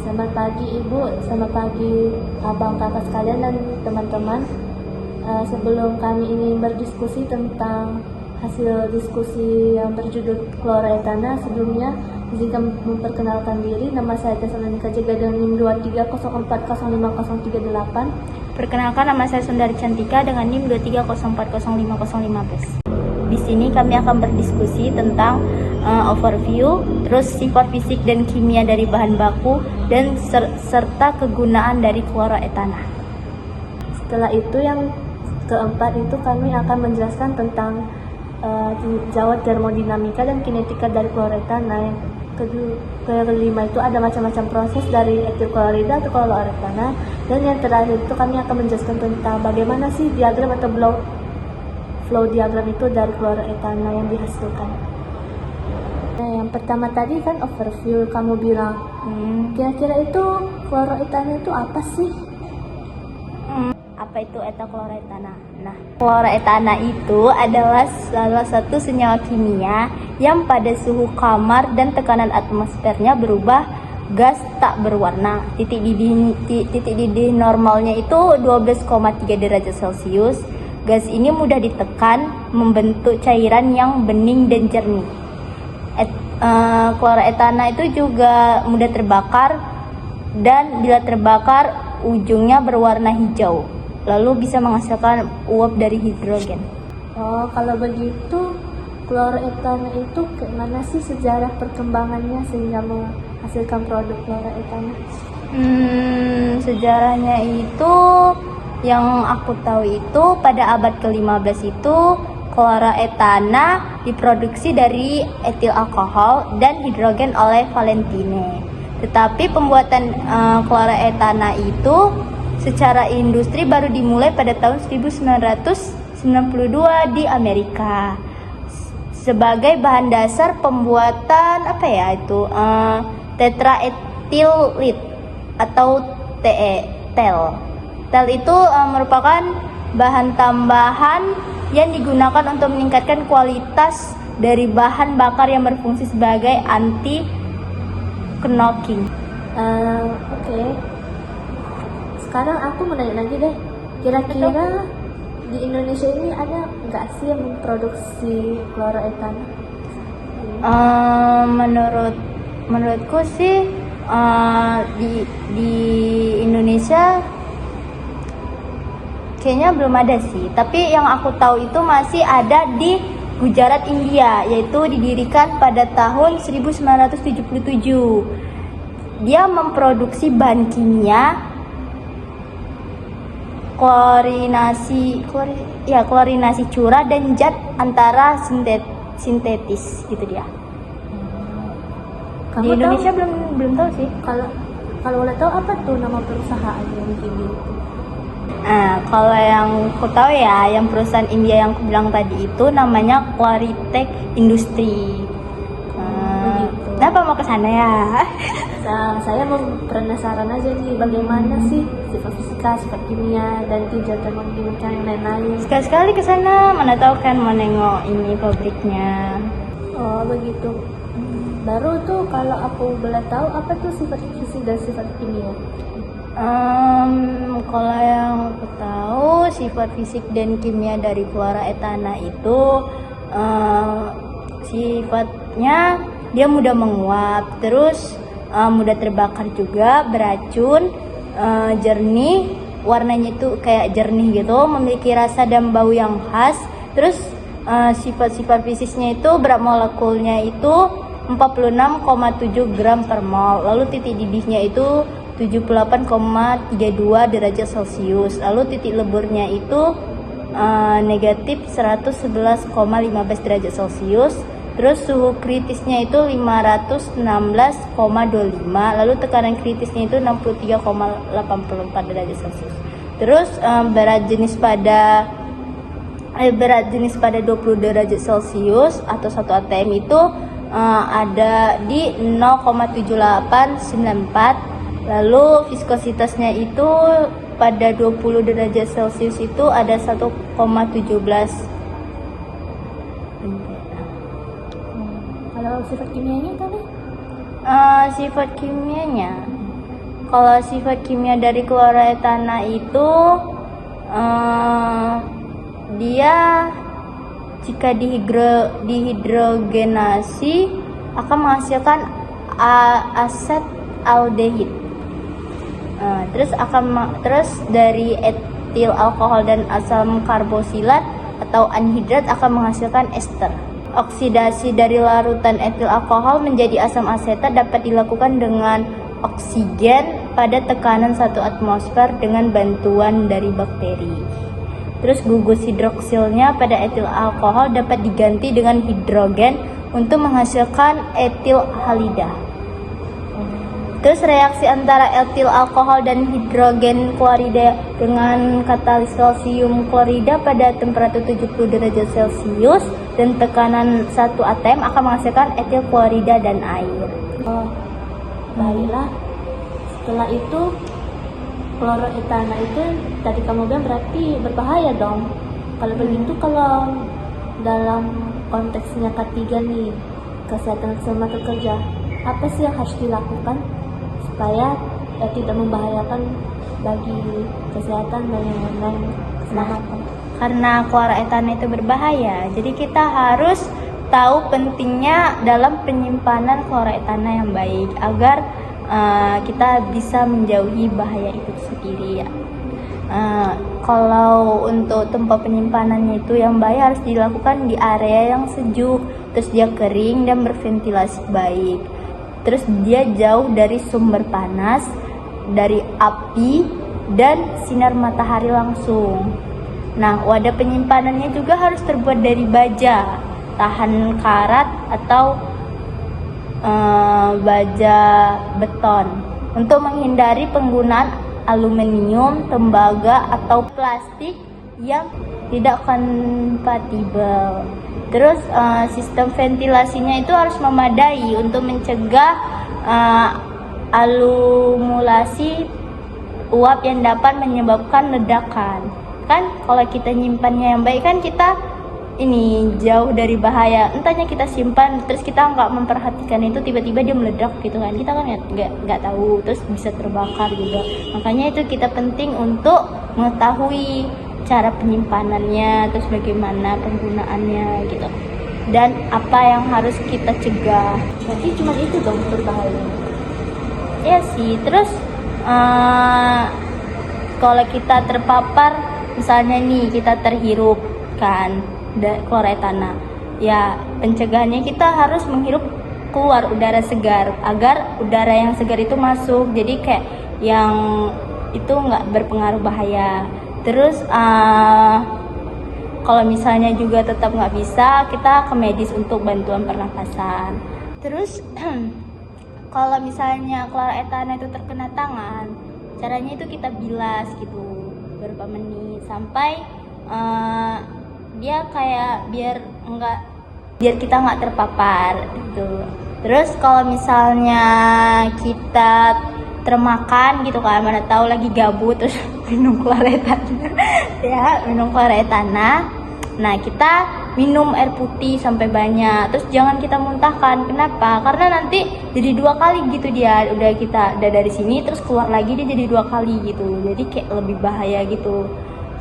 Selamat pagi Ibu, selamat pagi Abang kakak sekalian dan teman-teman. Sebelum kami ingin berdiskusi tentang hasil diskusi yang berjudul Chloroethana, sebelumnya izinkan memperkenalkan diri. Nama saya Tesalonika Jega dengan NIM 2304050038. Perkenalkan, nama saya Sundari Cantika dengan NIM 2304050015. Di sini kami akan berdiskusi tentang overview, terus sifat fisik dan kimia dari bahan baku, dan serta kegunaan dari chloroethana. Setelah itu yang keempat itu kami akan menjelaskan tentang jawab termodinamika dan kinetika dari chloroethana. Yang kelima itu ada macam-macam proses dari etil klorida atau chloroethana. Dan yang terakhir itu kami akan menjelaskan tentang bagaimana sih diagram atau flow diagram itu dari chloroethana yang dihasilkan. Nah, yang pertama tadi kan overview, kamu bilang kira-kira itu chloroethana itu apa sih? Apa itu chloroethana? Nah, chloroethana itu adalah salah satu senyawa kimia yang pada suhu kamar dan tekanan atmosfernya berubah gas tak berwarna. Titik didih normalnya itu 12,3 derajat Celcius. Gas ini mudah ditekan, membentuk cairan yang bening dan jernih. Chloroethana itu juga mudah terbakar, dan bila terbakar ujungnya berwarna hijau, lalu bisa menghasilkan uap dari hidrogen. Oh, kalau begitu chloroethana itu gimana sih sejarah perkembangannya sehingga menghasilkan produk chloroethana? Sejarahnya itu yang aku tahu itu pada abad ke-15 itu chloroethana diproduksi dari etil alkohol dan hidrogen oleh Valentine. Tetapi pembuatan chloroethana itu secara industri baru dimulai pada tahun 1992 di Amerika sebagai bahan dasar pembuatan tetraetilit atau TETEL. TEL itu merupakan bahan tambahan yang digunakan untuk meningkatkan kualitas dari bahan bakar yang berfungsi sebagai anti knocking. Oke. Sekarang aku mau nanya lagi deh. Kira-kira di Indonesia ini ada nggak sih yang memproduksi chloroethana? Menurutku sih di Indonesia kayaknya belum ada sih, tapi yang aku tahu itu masih ada di Gujarat, India, yaitu didirikan pada tahun 1977. Dia memproduksi bahan kimia klorinasi curah dan zat antara sintetis gitu dia. Kamu Di Indonesia belum tahu sih. Kalau boleh tahu apa tuh nama perusahaan yang bikin itu? Kalau yang aku tahu ya, yang perusahaan India yang aku bilang tadi itu namanya Claritech Industry. Kenapa mau ke sana ya? Saya mau penasaran aja nih, bagaimana sih sifat fisika, sifat kimia, dan tinjau termodinamika yang lain-lain. Sekali-sekali ke sana, mana tahu kan mau nengok ini pabriknya. Oh begitu. Baru tuh kalau aku boleh tahu apa tuh sifat fisik dan sifat kimia? Kalau yang aku tahu sifat fisik dan kimia dari chloroethana itu sifatnya dia mudah menguap, terus mudah terbakar juga, beracun, jernih, warnanya itu kayak jernih gitu, memiliki rasa dan bau yang khas. Terus sifat-sifat fisiknya itu berat molekulnya itu 46,7 gram per mol, lalu titik didihnya itu 78,32 derajat Celcius, lalu titik leburnya itu negatif 111,15 derajat Celcius, terus suhu kritisnya itu 516,25, lalu tekanan kritisnya itu 63,84 derajat Celcius. Terus berat jenis pada 20 derajat Celcius atau 1 atm itu ada di 0,7894. Lalu viskositasnya itu pada 20 derajat Celcius itu ada 1,17. Kalau sifat kimianya tadi? Sifat kimianya Kalau sifat kimia dari chloroetana itu dia jika dihidrogenasi akan menghasilkan asetaldehid. Terus dari etil alkohol dan asam karbosilat atau anhidrat akan menghasilkan ester. Oksidasi dari larutan etil alkohol menjadi asam asetat dapat dilakukan dengan oksigen pada tekanan 1 atmosfer dengan bantuan dari bakteri. Terus gugus hidroksilnya pada etil alkohol dapat diganti dengan hidrogen untuk menghasilkan etil halida. Terus reaksi antara etil alkohol dan hidrogen klorida dengan katalis kalsium klorida pada temperatur 70 derajat Celcius dan tekanan 1 atm akan menghasilkan etil klorida dan air. Oh, baiklah. Setelah itu chloroetana itu tadi kamu bilang berarti berbahaya dong. Kalau begitu, kalau dalam konteksnya K3 nih, kesehatan keselamatan kerja, apa sih yang harus dilakukan supaya tidak membahayakan bagi kesehatan dan yang lain keselamatan? Karena chloroetana itu berbahaya, jadi kita harus tahu pentingnya dalam penyimpanan chloroetana yang baik agar kita bisa menjauhi bahaya itu sendiri ya. Kalau untuk tempat penyimpanannya itu yang baik harus dilakukan di area yang sejuk, terus dia kering dan berventilasi baik. Terus dia jauh dari sumber panas, dari api dan sinar matahari langsung. Nah, wadah penyimpanannya juga harus terbuat dari baja, tahan karat atau baja beton untuk menghindari penggunaan aluminium, tembaga atau plastik yang tidak kompatibel. Terus sistem ventilasinya itu harus memadai untuk mencegah alumulasi uap yang dapat menyebabkan ledakan. Kan kalau kita nyimpannya yang baik kan kita ini jauh dari bahaya. Entahnya kita simpan terus kita nggak memperhatikan itu, tiba-tiba dia meledak gitu kan, kita kan nggak tahu, terus bisa terbakar juga. Makanya itu kita penting untuk mengetahui cara penyimpanannya, terus bagaimana penggunaannya gitu, dan apa yang harus kita cegah. Jadi cuma itu dong berbahaya. Ya sih. Terus kalau kita terpapar, misalnya nih kita terhirup kan chloroetana, ya pencegahannya kita harus menghirup keluar udara segar agar udara yang segar itu masuk, jadi kayak yang itu nggak berpengaruh bahaya. Terus kalau misalnya juga tetap nggak bisa, kita ke medis untuk bantuan pernapasan. Terus kalau misalnya chloroetana itu terkena tangan, caranya itu kita bilas gitu beberapa menit sampai dia kayak biar kita nggak terpapar gitu. Terus kalau misalnya kita termakan gitu kan, mana tahu lagi gabut terus minum chloroetana ya, minum chloroetana. Nah, kita minum air putih sampai banyak, terus jangan kita muntahkan. Kenapa? Karena nanti jadi 2 kali gitu, dia udah dari sini terus keluar lagi, dia jadi 2 kali gitu, jadi kayak lebih bahaya gitu.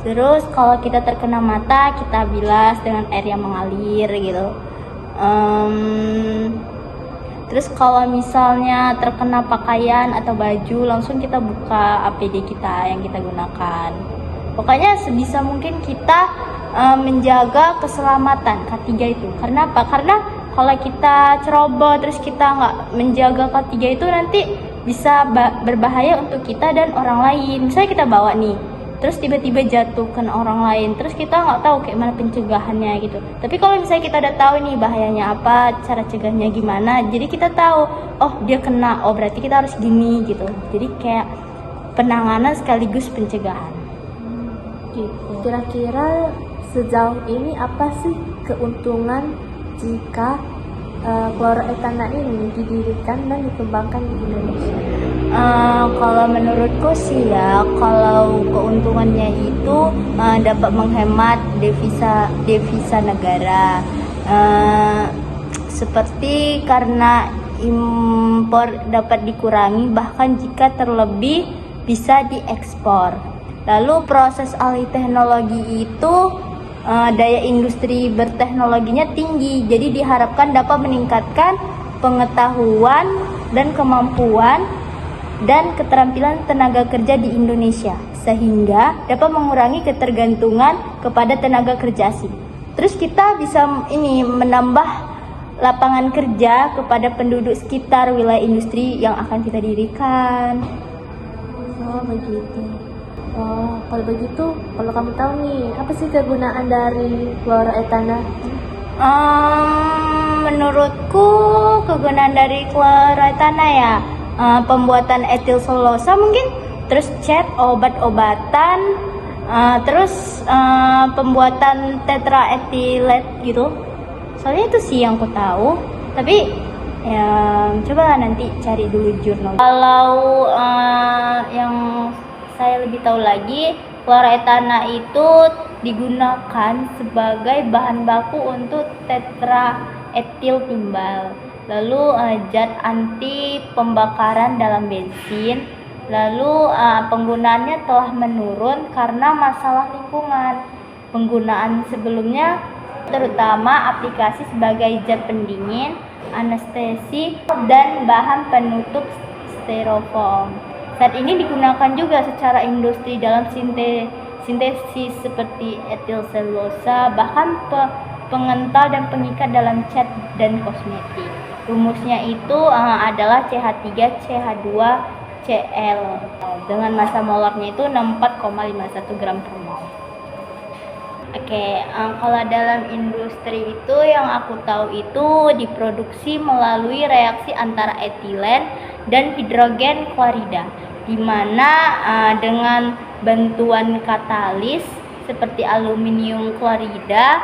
Terus kalau kita terkena mata, kita bilas dengan air yang mengalir gitu. Terus kalau misalnya terkena pakaian atau baju, langsung kita buka APD kita yang kita gunakan. Pokoknya sebisa mungkin kita menjaga keselamatan K3 itu. Karena apa? Karena kalau kita ceroboh terus kita nggak menjaga K3 itu, nanti bisa berbahaya untuk kita dan orang lain. Misalnya kita bawa nih, terus tiba-tiba jatuh ke orang lain, terus kita nggak tahu kayak mana pencegahannya gitu. Tapi kalau misalnya kita udah tahu nih bahayanya apa, cara cegahnya gimana, jadi kita tahu, oh dia kena, oh berarti kita harus gini gitu. Jadi kayak penanganan sekaligus pencegahan. Gitu. Kira-kira sejauh ini apa sih keuntungan jika chloroetana ini didirikan dan dikembangkan di Indonesia? Kalau menurutku sih ya, kalau keuntungannya itu dapat menghemat devisa negara. Seperti karena impor dapat dikurangi, bahkan jika terlebih bisa diekspor. Lalu proses alih teknologi itu daya industri berteknologinya tinggi, jadi diharapkan dapat meningkatkan pengetahuan dan kemampuan dan keterampilan tenaga kerja di Indonesia, sehingga dapat mengurangi ketergantungan kepada tenaga kerja asing. Terus kita bisa menambah lapangan kerja kepada penduduk sekitar wilayah industri yang akan kita dirikan. Oh begitu. Oh, kalau begitu, kalau kamu tahu nih, apa sih kegunaan dari chloroetana? Menurutku kegunaan dari chloroetana ya, pembuatan etil selulosa mungkin, terus cat, obat-obatan, terus pembuatan tetraetilet gitu. Soalnya itu sih yang aku tahu. Tapi ya coba nanti cari dulu jurnal. Kalau yang saya lebih tahu lagi, chloroetana itu digunakan sebagai bahan baku untuk tetraetil timbal. Lalu zat anti pembakaran dalam bensin. Lalu penggunaannya telah menurun karena masalah lingkungan. Penggunaan sebelumnya terutama aplikasi sebagai zat pendingin, anestesi, dan bahan penutup styrofoam. Saat ini digunakan juga secara industri dalam sintesis seperti etil selulosa, bahkan pengental dan pengikat dalam cat dan kosmetik. Rumusnya itu adalah CH3CH2Cl dengan massa molarnya itu 64,51 gram per mol. Oke, kalau dalam industri itu yang aku tahu itu diproduksi melalui reaksi antara etilen dan hidrogen klorida, di mana dengan bantuan katalis seperti aluminium klorida,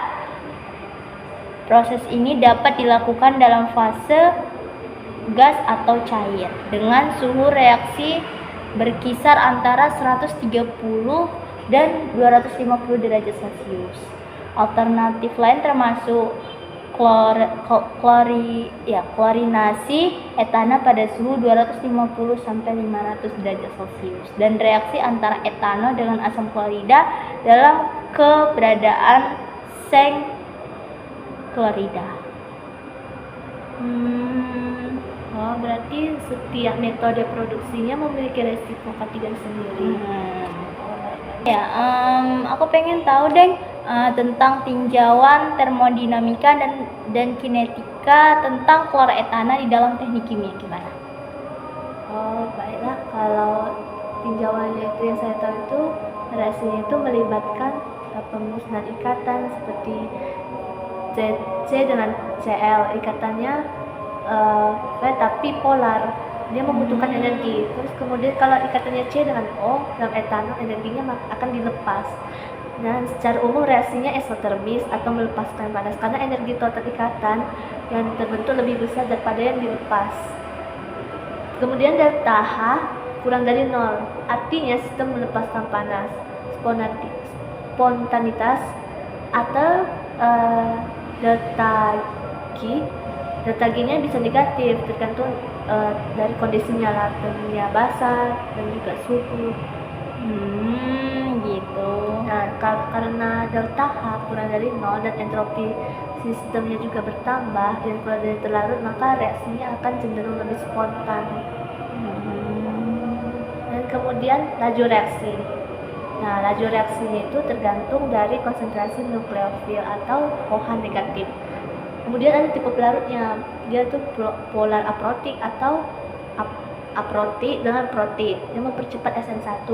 proses ini dapat dilakukan dalam fase gas atau cair dengan suhu reaksi berkisar antara 130 dan 250 derajat Celcius. Alternatif lain termasuk klorinasi etana pada suhu 250 sampai 500 derajat Celcius dan reaksi antara etanol dengan asam klorida dalam keberadaan seng klorida. Oh, berarti setiap metode produksinya memiliki resiko ketiga sendiri. Ya, aku pengen tahu deh tentang tinjauan termodinamika dan kinetika tentang chloroetana di dalam teknik kimia gimana? Oh, baiklah. Kalau tinjauannya itu yang saya tahu itu reaksinya itu melibatkan pemusnahan ikatan seperti C dengan Cl. Ikatannya tapi polar. Dia membutuhkan energi. Terus kemudian kalau ikatannya C dengan O dalam etanol, energinya akan dilepas. Dan secara umum reaksinya eksotermis atau melepaskan panas karena energi total ikatan yang terbentuk lebih besar daripada yang dilepas. Kemudian delta H kurang dari 0, artinya sistem melepaskan panas. Spontanitas atau delta G-nya bisa negatif tergantung dari kondisinya lah, tentunya basah dan juga suhu. Gitu. Nah, karena delta H kurang dari 0 dan entropi sistemnya juga bertambah dan kurang dari terlarut, maka reaksinya akan cenderung lebih spontan. Dan kemudian laju reaksi. Nah, laju reaksinya itu tergantung dari konsentrasi nukleofil atau OH negatif. Kemudian ada tipe pelarutnya, dia tuh polar aprotik atau aprotik dengan protik yang mempercepat SN1.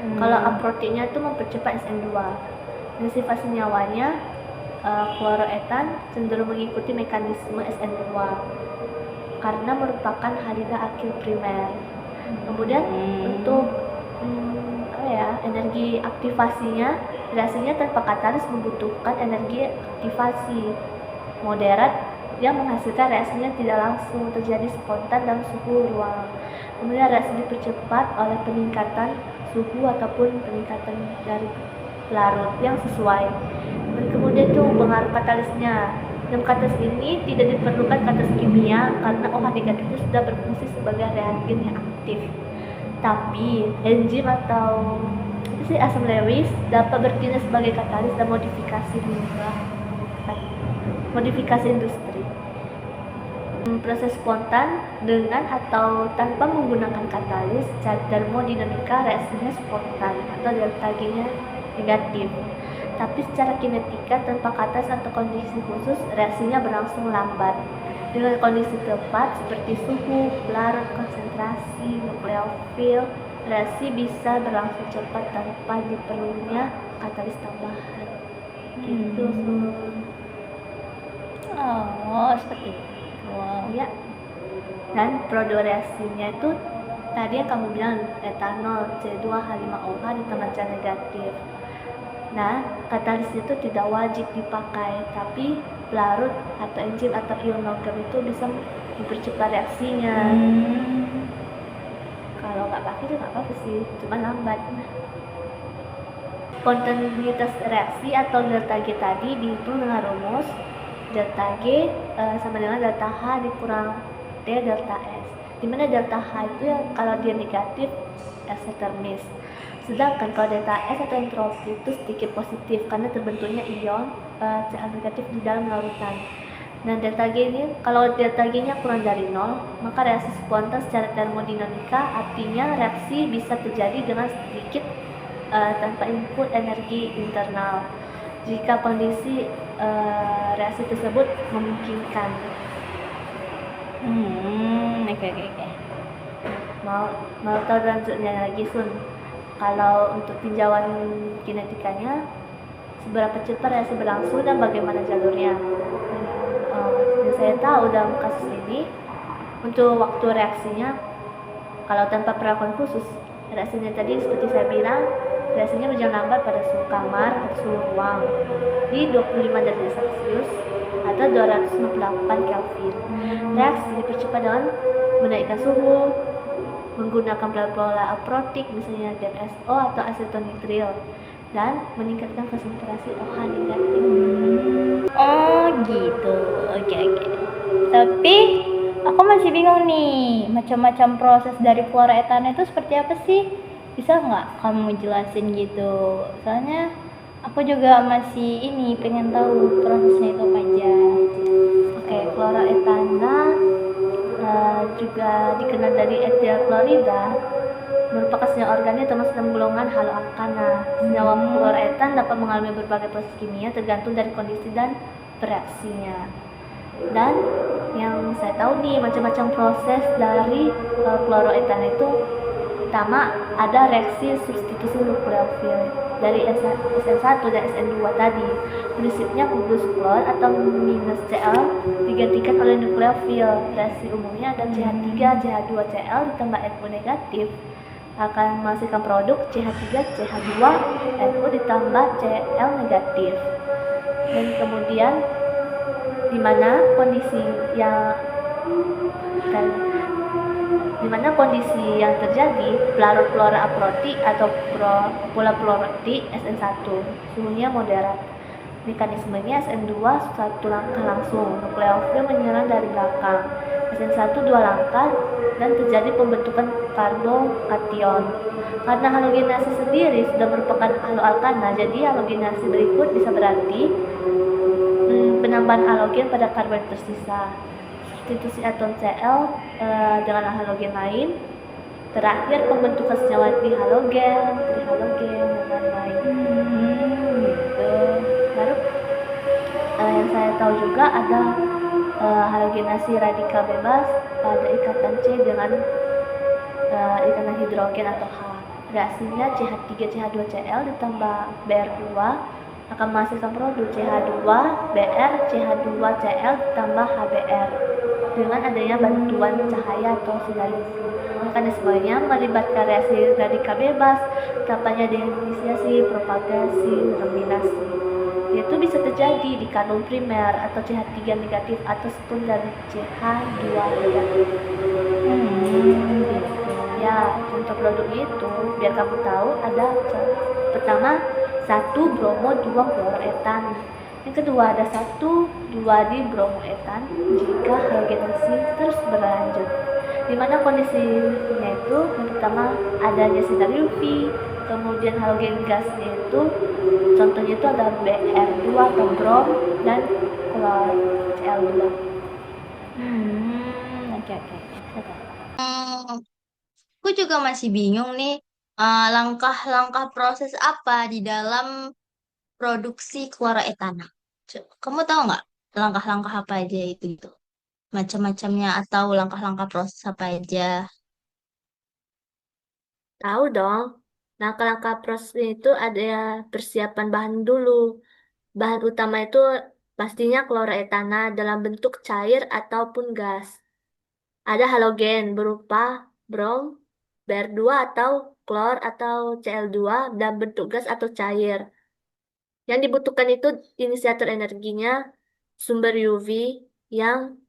Kalau aprotiknya itu mempercepat SN2. Dan sifat senyawanya chloroetan cenderung mengikuti mekanisme SN2 karena merupakan halida akil primer. Kemudian untuk energi aktivasinya, reaksinya tanpa katalis membutuhkan energi aktivasi moderat yang menghasilkan reaksinya tidak langsung terjadi spontan dalam suhu ruang. Kemudian reaksi dipercepat oleh peningkatan suhu ataupun peningkatan dari pelarut yang sesuai. Dan kemudian itu pengaruh katalisnya. Dalam katalisa ini tidak diperlukan katalisa kimia karena OH negatif itu sudah berfungsi sebagai reagen yang aktif. Tapi enzim atau asam Lewis dapat bertindak sebagai katalis dan modifikasi limbah, modifikasi industri. Proses spontan dengan atau tanpa menggunakan katalis, termodinamika reaksinya spontan atau delta G-nya negatif. Tapi secara kinetika tanpa katalis atau kondisi khusus, reaksinya berlangsung lambat. Dengan kondisi tepat seperti suhu, larut, konsentrasi, nukleofil, reaksi bisa berlangsung cepat tanpa diperlunya katalis tambahan. Gitu. Oh, seperti itu. Ya. Dan produk reaksinya itu tadi yang kamu bilang etanol C2H5OH ditambah C negatif. Nah, katalis itu tidak wajib dipakai, tapi pelarut atau enzim atau ion logam itu bisa mempercepat reaksinya. Kalau nggak pakai itu nggak apa-apa sih, cuma lambat. Spontanitas reaksi atau delta G tadi dihitung dengan rumus delta G sama dengan delta H dikurang D delta S, dimana delta H itu yang kalau dia negatif eksotermis, sedangkan kalau delta S atau entropi itu sedikit positif karena terbentuknya ion CH negatif di dalam larutan. Nah, delta G ini kalau delta G nya kurang dari 0, maka reaksi spontan secara termodinamika artinya reaksi bisa terjadi dengan sedikit tanpa input energi internal jika kondisi reaksi tersebut memungkinkan. Oke. Mau tahu lanjutnya lagi, Sun? Kalau untuk tinjauan kinetikanya, seberapa cepat reaksi berlangsung dan bagaimana jalurnya? Yang saya tahu dalam kasus ini, untuk waktu reaksinya, kalau tanpa perlakuan khusus, reaksinya tadi seperti saya bilang, reaksinya berjalan lambat pada suhu kamar atau suhu ruang di 25 derajat Celcius atau 258 Kelvin. Reaksi dipercepat dengan menaikkan suhu, menggunakan pola aprotik misalnya DMSO atau asetonitril, dan meningkatkan konsentrasi OH negatif. Oh gitu, oke. Tapi aku masih bingung nih, macam-macam proses dari fluoroetana itu seperti apa sih? Bisa nggak kamu jelasin gitu? Soalnya aku juga masih pengen tahu prosesnya itu apa aja. Oke, fluoroetana juga dikenal dari etil klorida, merupakan senyawa organik termasuk dalam golongan haloalkana. Senyawa fluoroetan dapat mengalami berbagai proses kimia tergantung dari kondisi dan bereaksinya. Dan yang saya tahu nih, macam-macam proses dari fluoroetana itu, pertama ada reaksi substitusi nukleofil dari SN1 dan SN2 tadi. Prinsipnya gugus klor atau minus Cl digantikan oleh nukleofil. Reaksi umumnya ada CH3 CH2Cl ditambah NO negatif akan menghasilkan produk CH3 CH2 NO ditambah Cl negatif. Dan kemudian di mana kondisi yang terjadi pelarut fluora aprotik atau pola fluorotik SN1, suhunya moderat. Mekanismenya SN2 satu langkah langsung, nukleofil menyerang dari belakang, SN1 dua langkah, dan terjadi pembentukan karbokation. Karena halogenasi sendiri sudah merupakan haloalkana, jadi halogenasi berikut bisa berarti penambahan halogen pada karbon tersisa, substitusi atom Cl dengan halogen lain, terakhir pembentukan senyawa dihalogen, trihalogen, dan lain-lain. Gitu. Baru yang saya tahu juga ada halogenasi radikal bebas pada ikatan C dengan ikatan hidrogen atau H. Reaksinya CH3 CH2Cl ditambah Br2 akan menghasilkan produk CH2 Br CH2Cl ditambah HBr dengan adanya bantuan cahaya atau sinar UV. Mekanismenya melibatkan reaksi radikal bebas, tahapannya deinisiasi, propagasi, terminasi. Itu bisa terjadi di karbon primer atau CH3 negatif atau sekunder CH2 negatif. Ya, contoh produk itu biar kamu tahu ada pertama 1 bromo 2 fluoroetan, Yang kedua, ada 1,2 di bromoetan jika halogenasi terus berlanjut. Di mana kondisinya itu yang pertama adanya sinar UV, kemudian halogen gasnya itu contohnya itu ada Br2 atau brom dan klor Cl2. Oke oke. Aku juga masih bingung nih, langkah-langkah proses apa di dalam produksi chloroetana. Kamu tahu nggak langkah-langkah apa aja itu? Macam-macamnya atau langkah-langkah proses apa aja? Tahu dong, langkah-langkah proses itu ada persiapan bahan dulu. Bahan utama itu pastinya kloroetana dalam bentuk cair ataupun gas. Ada halogen berupa brom, Br2 atau klor atau Cl2 dalam bentuk gas atau cair. Yang dibutuhkan itu inisiator energinya sumber UV yang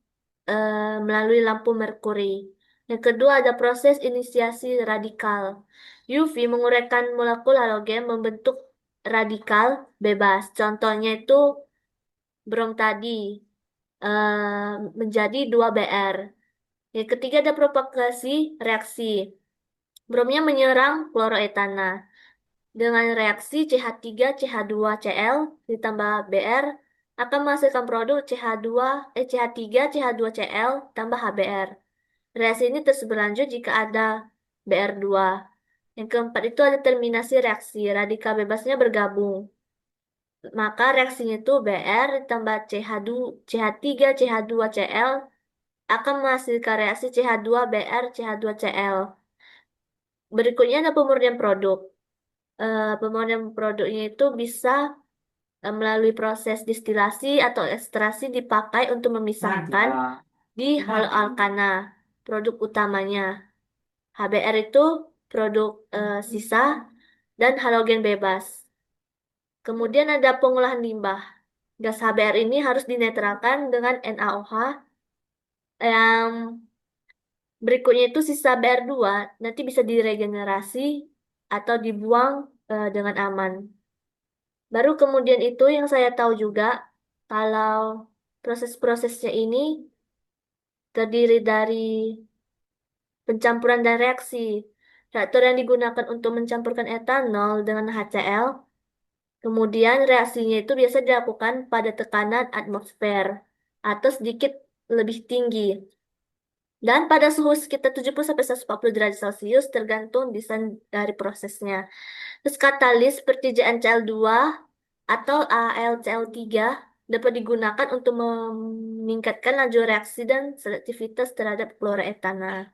melalui lampu merkuri. Yang kedua ada proses inisiasi radikal. UV menguraikan molekul halogen membentuk radikal bebas. Contohnya itu brom tadi menjadi 2Br. Yang ketiga ada propagasi reaksi. Bromnya menyerang kloroetana. Dengan reaksi CH3 CH2Cl ditambah Br akan menghasilkan produk CH3 CH2Cl tambah HBr. Reaksi ini terus berlanjut jika ada Br2. Yang keempat itu ada terminasi reaksi, radikal bebasnya bergabung. Maka reaksinya itu Br ditambah CH3 CH2Cl akan menghasilkan reaksi CH2Br CH2Cl. Berikutnya ada pemurnian produk. Pemurnian produknya itu bisa melalui proses distilasi atau ekstraksi dipakai untuk memisahkan di haloalkana produk utamanya. HBr itu produk sisa dan halogen bebas. Kemudian ada pengolahan limbah. Gas HBr ini harus dinetralkan dengan NaOH yang berikutnya itu sisa Br2 nanti bisa diregenerasi atau dibuang dengan aman. Baru kemudian itu yang saya tahu juga kalau proses-prosesnya ini terdiri dari pencampuran dan reaksi. Reaktor yang digunakan untuk mencampurkan etanol dengan HCl, kemudian reaksinya itu biasa dilakukan pada tekanan atmosfer atau sedikit lebih tinggi. Dan pada suhu sekitar 70 sampai 140 derajat Celcius tergantung desain dari prosesnya. Terus katalis seperti JnCl2 atau AlCl3 dapat digunakan untuk meningkatkan laju reaksi dan selektivitas terhadap kloroetana.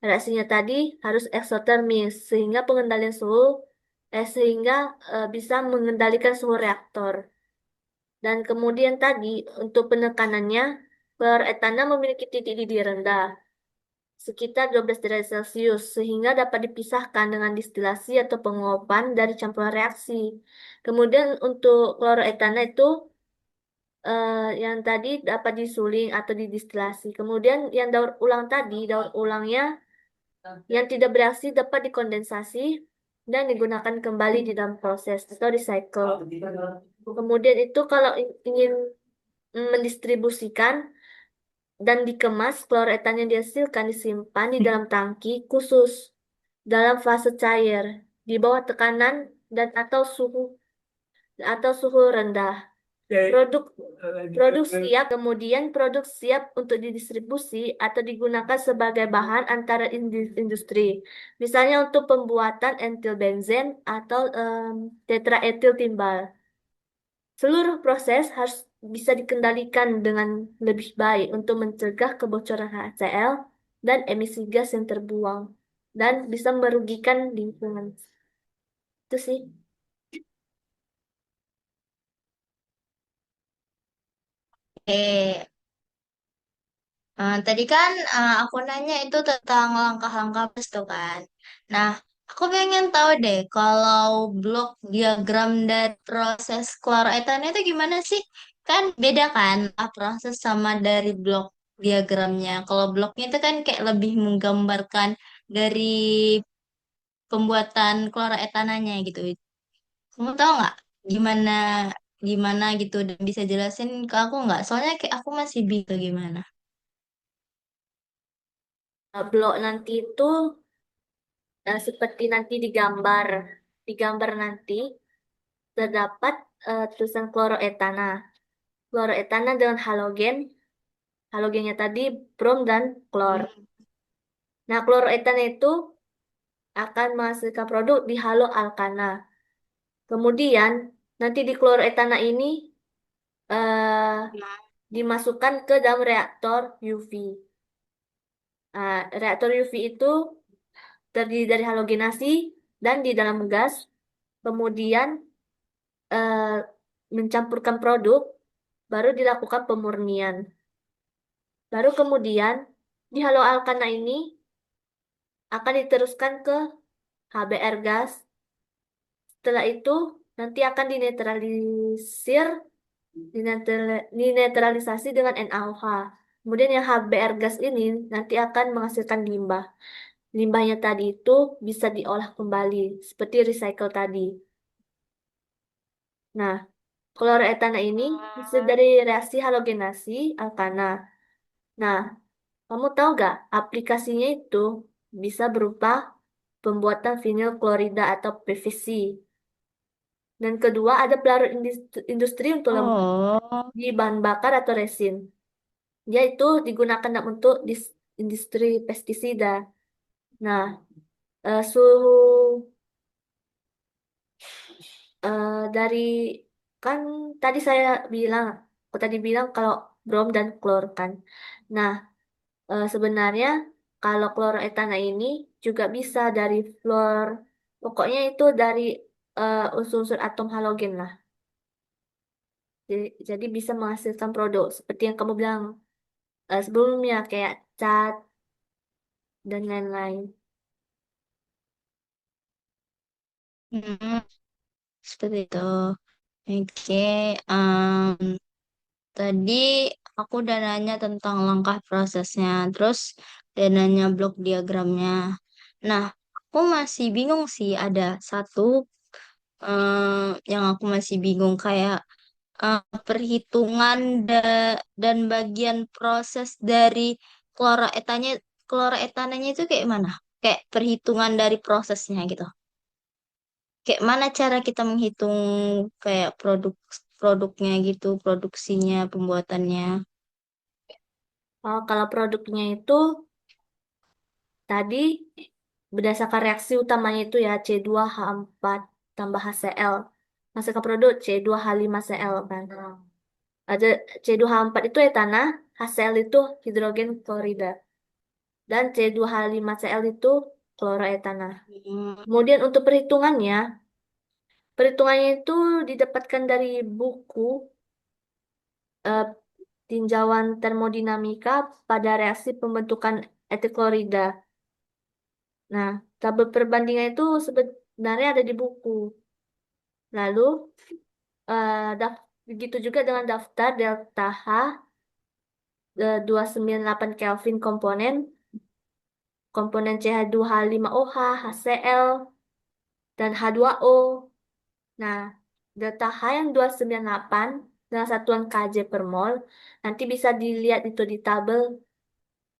Reaksinya tadi harus eksotermis sehingga bisa mengendalikan suhu reaktor. Dan kemudian tadi untuk penekanannya kloroetana memiliki titik didih rendah sekitar 12 derajat Celcius sehingga dapat dipisahkan dengan distilasi atau penguapan dari campuran reaksi. Kemudian untuk kloroetana itu yang tadi dapat disuling atau didistilasi. Kemudian yang daur ulang tadi, daur ulangnya yang tidak bereaksi dapat dikondensasi dan digunakan kembali di dalam proses atau recycle. Kemudian itu kalau ingin mendistribusikan dan dikemas, kloretan yang dihasilkan disimpan di dalam tangki khusus dalam fase cair di bawah tekanan dan atau suhu rendah. Produk produk siap untuk didistribusi atau digunakan sebagai bahan antara industri. Misalnya untuk pembuatan etil benzen atau tetraetil timbal. Seluruh proses harus bisa dikendalikan dengan lebih baik untuk mencegah kebocoran HCl dan emisi gas yang terbuang dan bisa merugikan lingkungan. Itu sih. Oke. Tadi kan aku nanya itu tentang langkah-langkah plus tuh kan. Nah, aku pengen tahu deh kalau blok diagram dari proses chloroethan itu gimana sih? Kan beda kan proses sama dari blok diagramnya. Kalau bloknya itu kan kayak lebih menggambarkan dari pembuatan chloroethananya gitu. Kamu tahu nggak gimana gimana gitu dan bisa jelasin ke aku nggak? Soalnya kayak aku masih bingung gimana. Blok nanti itu seperti nanti digambar. Digambar nanti terdapat tulisan kloroetana. Kloroetana dengan halogen. Halogennya tadi brom dan klor. Hmm. Nah, kloroetana itu akan menghasilkan produk di halo alkana. Kemudian nanti di kloroetana ini eh, dimasukkan ke dalam reaktor UV. Nah, reaktor UV itu terdiri dari halogenasi dan di dalam gas, kemudian eh, mencampurkan produk, baru dilakukan pemurnian. Baru kemudian di halo alkana ini akan diteruskan ke HBr gas. Setelah itu nanti akan dinetralisir, dinetralisasi dengan NaOH. Kemudian yang HBr gas ini nanti akan menghasilkan limbah. Limbahnya tadi itu bisa diolah kembali, seperti recycle tadi. Nah, kloroetana ini hasil dari reaksi halogenasi alkana. Nah, kamu tahu nggak aplikasinya itu bisa berupa pembuatan vinil klorida atau PVC. Dan kedua ada pelarut industri untuk lemak Oh, di bahan bakar atau resin. Dia itu digunakan untuk industri pestisida. Nah, suhu dari kan tadi saya bilang, aku tadi bilang kalau brom dan klor kan. Nah, sebenarnya kalau kloroetana ini juga bisa dari fluor. Pokoknya itu dari unsur-unsur atom halogen lah. Jadi bisa menghasilkan produk seperti yang kamu bilang sebelumnya kayak cat dan lain-lain. hmm, seperti itu. Oke, em, tadi aku udah nanya tentang langkah prosesnya, terus udah nanya blok diagramnya. Nah, aku masih bingung sih ada satu yang aku masih bingung kayak perhitungan dan bagian proses dari kloroetannya kloroetananya itu kayak mana? Kayak perhitungan dari prosesnya gitu. Kayak mana cara kita menghitung kayak produknya gitu, produksinya, pembuatannya. Oh, kalau produknya itu tadi berdasarkan reaksi utamanya itu ya C2H4 tambah HCl. Menghasilkan produk C2H5Cl kan. Ada C2H4 itu etana, HCl itu hidrogen klorida. Dan C2H5Cl itu kloroetana. Hmm. Kemudian untuk perhitungannya, perhitungannya itu didapatkan dari buku eh, tinjauan termodinamika pada reaksi pembentukan etil klorida. Nah, tabel perbandingan itu sebenarnya ada di buku. Lalu, begitu juga dengan daftar delta H 298 Kelvin komponen, komponen CH2H5OH, HCl, dan H2O. Nah, delta H yang 298 dengan satuan Kj per mol, nanti bisa dilihat itu di tabel